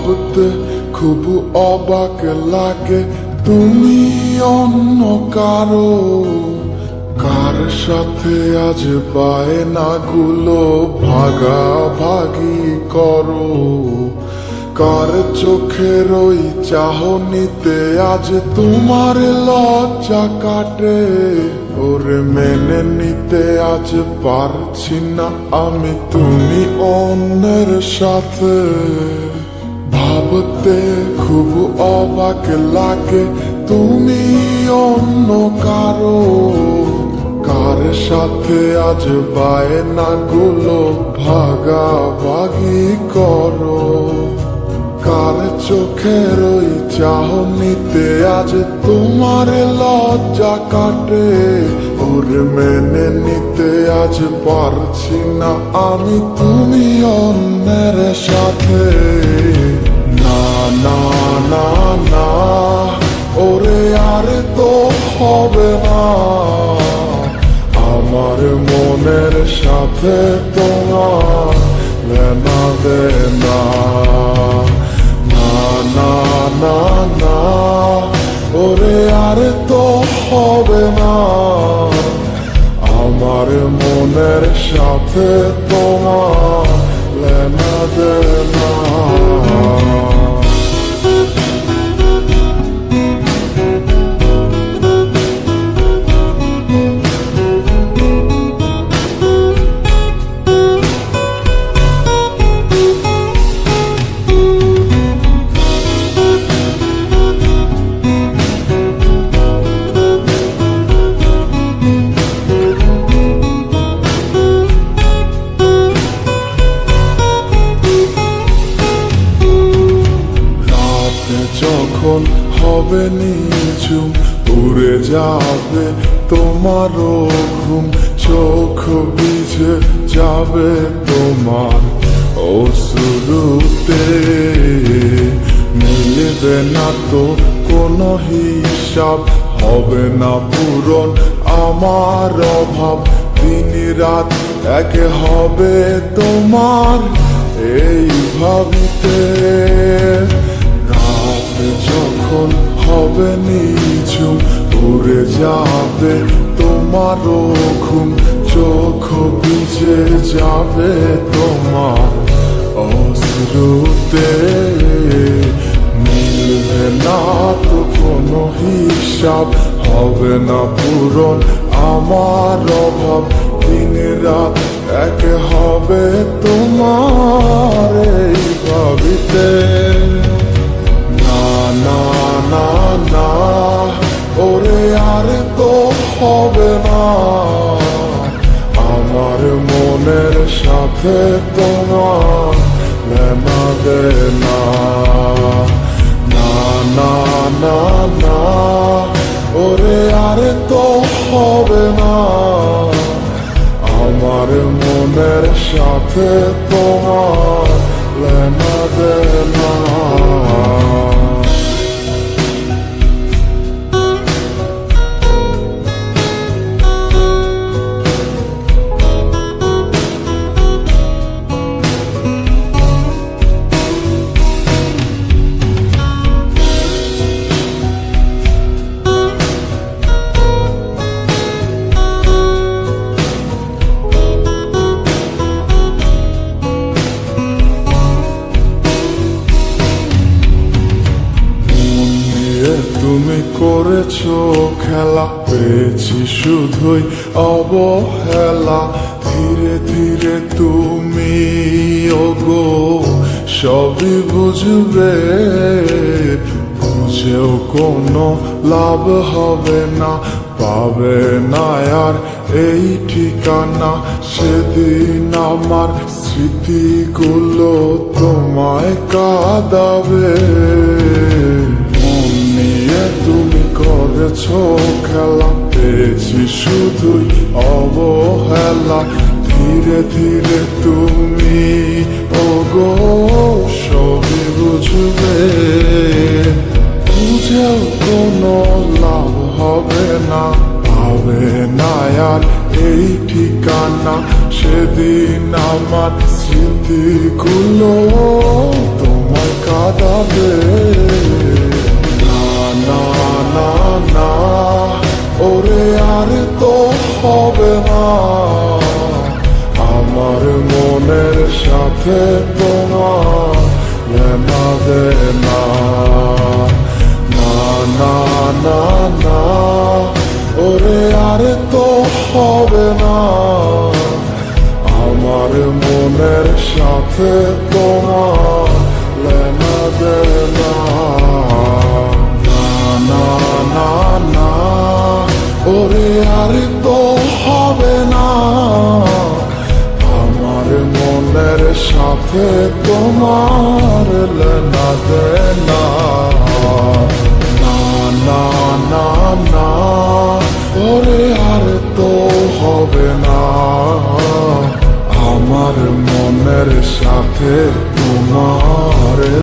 ভাবতে খুব অবাক লাগে তুমি অন্য কারো, কার সাথে আজ বায়নাগুলো ভাগাভাগি করো, কার চোখের ওই চাহনিতে আজ তোমার লজ্জা কাটে। ওরে মেনে নিতে আজ পারছি না আমি তুমি অন্যের সাথে, ভাবতে খুব অবাক লাগে তুমি অন্য কারো, কার সাথে আজ বায়নাগুলো ভাগাভাগি করো, কার চোখের ওই চাহনিতে আজ তোমার লজ্জা কাটে। ওরে মেনে নিতে আজ পারছি না আমি তুমি অন্যের সাথে। না না না না ওরে আর তো হবে না, আমার মনের সাথে তোমার লেনা দেনা। না না না না ওরে আর তো হবে না, আমার মনের সাথে তোমার লেনা দেনা। যখন হবে নিঝুম উড়ে যাবে তোমারও ঘুম, চোখ ভিজে যাবে তোমার অশ্রুতে, মিলবে না তো কোনো হিসাব, হবে না পূরণ আমার অভাব, দিন রাত এক হবে তোমার এই ভাবিতে। যখন হবে নিঝুম উড়ে যাবে তোমারও ঘুম, চোখ ভিজে যাবে তোমার অশ্রুতে, মিলবে না তো কোনো হিসাব, হবে না পূরণ আমার অভাব, দিন রাত এক হবে তোমার এই ভাবিতে। না না না ওরে আর তো হবে না, আমার মনের সাথে তোমার লেনা দেনা। না না না না ওরে আর তো হবে না, আমার মনের সাথে তোমার লেনা দেনা। তুমি করেছো খেলা, পেয়েছি শুধুই অবহেলা, ধীরে ধীরে তুমি ওগো সবই বুঝবে, বুঝেও কোনো লাভ হবে না, পাবে না আর এই ঠিকানা। সেদিন আমার স্মৃতিগুলো তোমায় কাঁদাবে, তুমি করেছো খেলা, পেয়েছি শুধুই অবহেলা, ধীরে ধীরে তুমি ওগো সবই বুঝবে, বুঝেও কোনো লাভ হবে না, পাবে না আর এই ঠিকানা। সেদিন আমার স্মৃতিগুলো তোমায় কাঁদাবে না না না না ওরে আর তো হবে না আমার মনের সাথে তোমার লেনা দেনা না না না না ওরে আর তো হবে না আমার মনের সাথে তোমার লেনা দেনা না না না না ওরে আর তো হবে না আমার মনের সাথে তোমার লেনা দেনা না না না না ওরে আর তো হবে না আমার মনের সাথে